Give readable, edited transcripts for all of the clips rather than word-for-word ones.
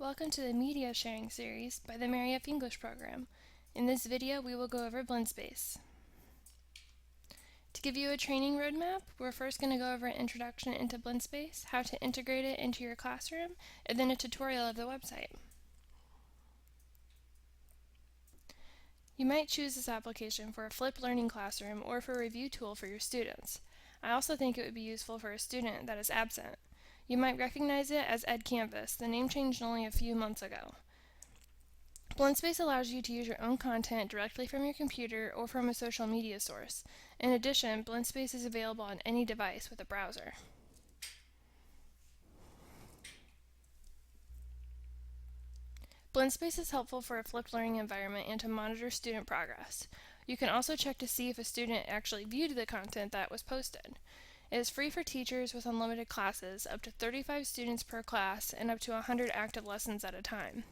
Welcome to the Media Sharing Series by the Mary F. English Program. In this video, we will go over Blendspace. To give you a training roadmap, we're first going to go over an introduction into Blendspace, how to integrate it into your classroom, and then a tutorial of the website. You might choose this application for a flipped learning classroom or for a review tool for your students. I also think it would be useful for a student that is absent. You might recognize it as EdCanvas. The name changed only a few months ago. Blendspace allows you to use your own content directly from your computer or from a social media source. In addition, Blendspace is available on any device with a browser. Blendspace is helpful for a flipped learning environment and to monitor student progress. You can also check to see if a student actually viewed the content that was posted. It is free for teachers with unlimited classes, up to 35 students per class, and up to 100 active lessons at a time.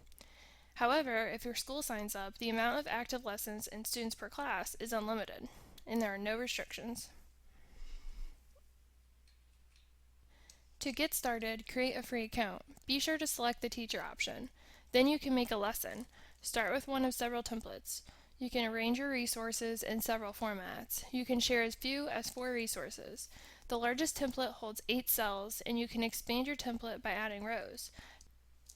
However, if your school signs up, the amount of active lessons and students per class is unlimited, and there are no restrictions. To get started, create a free account. Be sure to select the teacher option. Then you can make a lesson. Start with one of several templates. You can arrange your resources in several formats. You can share as few as 4 resources. The largest template holds 8 cells, and you can expand your template by adding rows.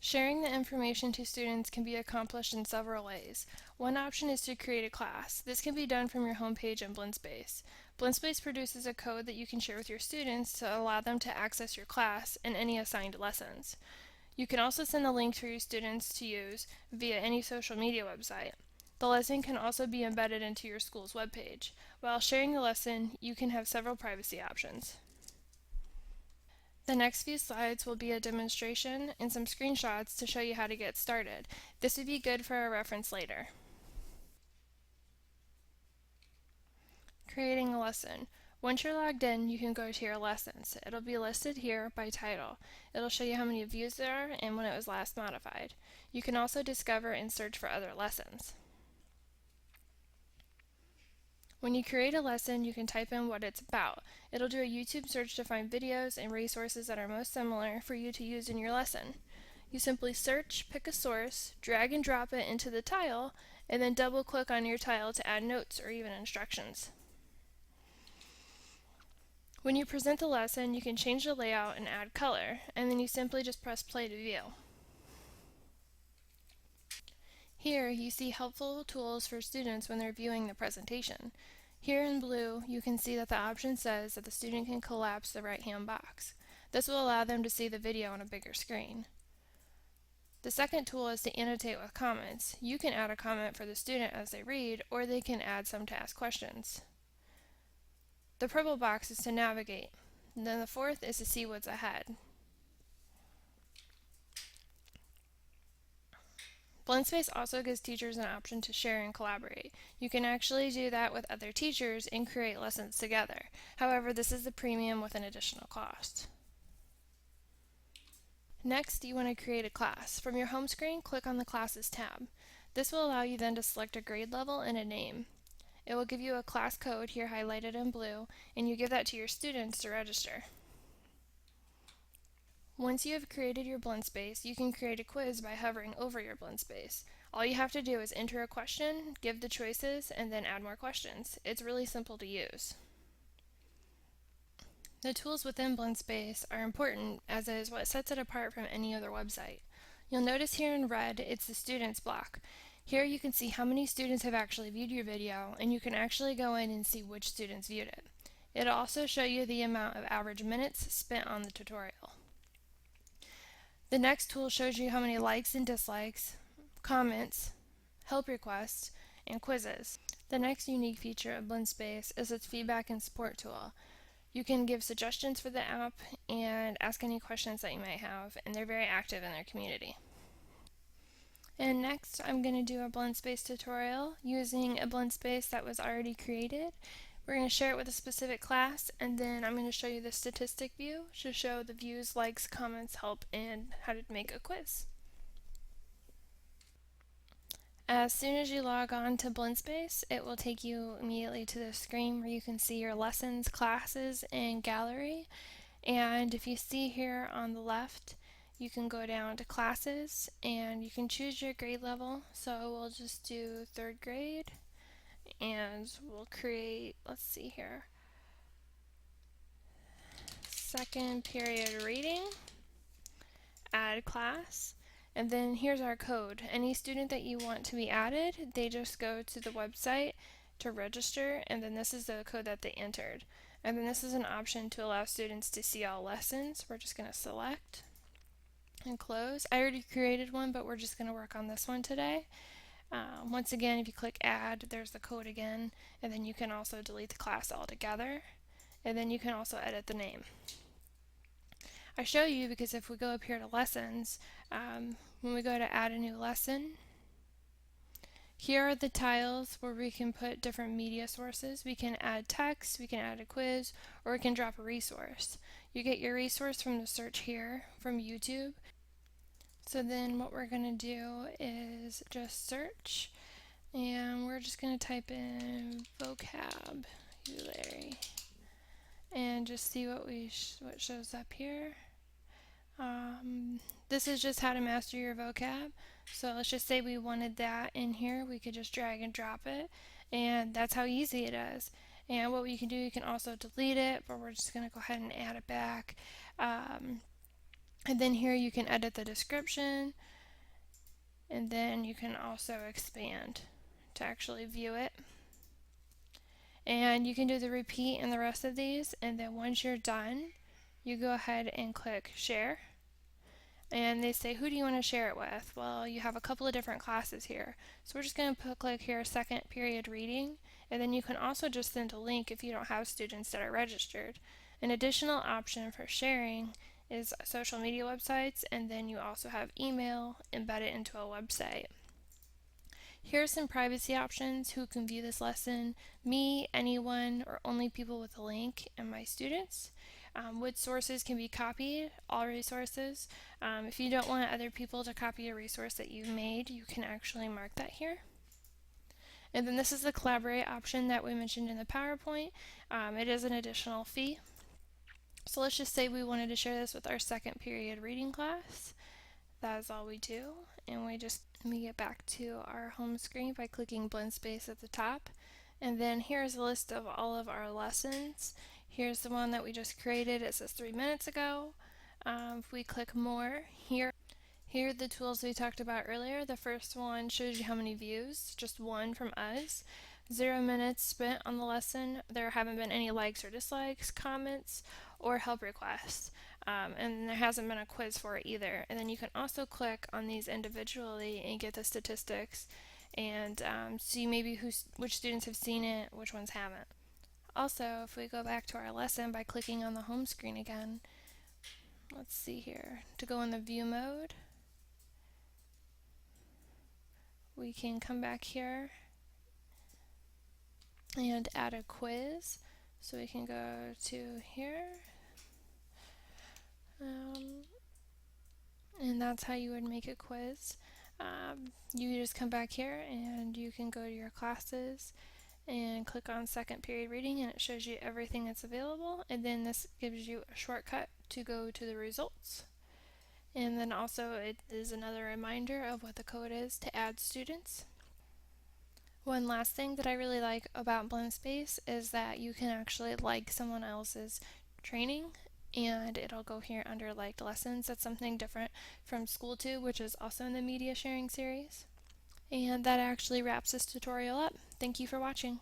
Sharing the information to students can be accomplished in several ways. One option is to create a class. This can be done from your homepage in Blendspace. Blendspace produces a code that you can share with your students to allow them to access your class and any assigned lessons. You can also send the link for your students to use via any social media website. The lesson can also be embedded into your school's webpage. While sharing the lesson, you can have several privacy options. The next few slides will be a demonstration and some screenshots to show you how to get started. This would be good for a reference later. Creating a lesson. Once you're logged in, you can go to your lessons. It'll be listed here by title. It'll show you how many views there are and when it was last modified. You can also discover and search for other lessons. When you create a lesson, you can type in what it's about. It'll do a YouTube search to find videos and resources that are most similar for you to use in your lesson. You simply search, pick a source, drag and drop it into the tile, and then double click on your tile to add notes or even instructions. When you present the lesson, you can change the layout and add color, and then you simply just press play to view. Here you see helpful tools for students when they're viewing the presentation. Here in blue, you can see that the option says that the student can collapse the right-hand box. This will allow them to see the video on a bigger screen. The second tool is to annotate with comments. You can add a comment for the student as they read, or they can add some to ask questions. The purple box is to navigate. And then the fourth is to see what's ahead. Blendspace also gives teachers an option to share and collaborate. You can actually do that with other teachers and create lessons together. However, this is the premium with an additional cost. Next, you want to create a class. From your home screen, click on the Classes tab. This will allow you then to select a grade level and a name. It will give you a class code here highlighted in blue, and you give that to your students to register. Once you have created your Blendspace, you can create a quiz by hovering over your Blendspace. All you have to do is enter a question, give the choices, and then add more questions. It's really simple to use. The tools within Blendspace are important as it is what sets it apart from any other website. You'll notice here in red, it's the Students block. Here you can see how many students have actually viewed your video, and you can actually go in and see which students viewed it. It'll also show you the amount of average minutes spent on the tutorial. The next tool shows you how many likes and dislikes, comments, help requests, and quizzes. The next unique feature of Blendspace is its feedback and support tool. You can give suggestions for the app and ask any questions that you might have, and they're very active in their community. And next, I'm going to do a Blendspace tutorial using a Blendspace that was already created. We're going to share it with a specific class, and then I'm going to show you the statistic view to show the views, likes, comments, help, and how to make a quiz. As soon as you log on to Blendspace, it will take you immediately to the screen where you can see your lessons, classes, and gallery. And if you see here on the left, you can go down to classes and you can choose your grade level. So we'll just do 3rd grade and we'll create, let's see here, 2nd period reading, add class, and then here's our code. Any student that you want to be added, they just go to the website to register, and then this is the code that they entered. And then this is an option to allow students to see all lessons. We're just going to select and close. I already created one, but we're just going to work on this one today. Once again, if you click add, there's the code again, and then you can also delete the class altogether, and then you can also edit the name. I show you because if we go up here to lessons, when we go to add a new lesson, here are the tiles where we can put different media sources. We can add text, we can add a quiz, or we can drop a resource. You get your resource from the search here from YouTube. So then what we're going to do is just search, and we're just going to type in vocabulary and just see what what shows up here. This is just how to master your vocab. So let's just say we wanted that in here. We could just drag and drop it, and that's how easy it is. And what you can do, you can also delete it, but we're just going to go ahead and add it back. And then here you can edit the description, and then you can also expand to actually view it. And you can do the repeat in the rest of these, and then once you're done, you go ahead and click share. And they say, who do you want to share it with? Well, you have a couple of different classes here. So we're just going to click here, 2nd period reading, and then you can also just send a link if you don't have students that are registered. An additional option for sharing is social media websites, and then you also have email embedded into a website. Here are some privacy options: who can view this lesson, me, anyone, or only people with a link, and my students. Which sources can be copied, all resources. If you don't want other people to copy a resource that you've made, you can actually mark that here. And then this is the collaborate option that we mentioned in the PowerPoint. It is an additional fee. So let's just say we wanted to share this with our 2nd period reading class. That is all we do, and we get back to our home screen by clicking Blendspace at the top. And then here's a list of all of our lessons. Here's the one that we just created. It says 3 minutes ago. If we click more, here are the tools we talked about earlier. The first one shows you how many views, just one from us. 0 minutes spent on the lesson. There haven't been any likes or dislikes, comments, or help requests. And there hasn't been a quiz for it either. And then you can also click on these individually and get the statistics and see maybe which students have seen it, which ones haven't. Also, if we go back to our lesson by clicking on the home screen again, let's see here, to go in the view mode, we can come back here and add a quiz. So we can go to here, and that's how you would make a quiz. You just come back here and you can go to your classes and click on 2nd period reading, and it shows you everything that's available, and then this gives you a shortcut to go to the results. And then also it is another reminder of what the code is to add students. One last thing that I really like about Blendspace is that you can actually like someone else's training, and it'll go here under liked lessons. That's something different from School2, which is also in the media sharing series. And that actually wraps this tutorial up. Thank you for watching.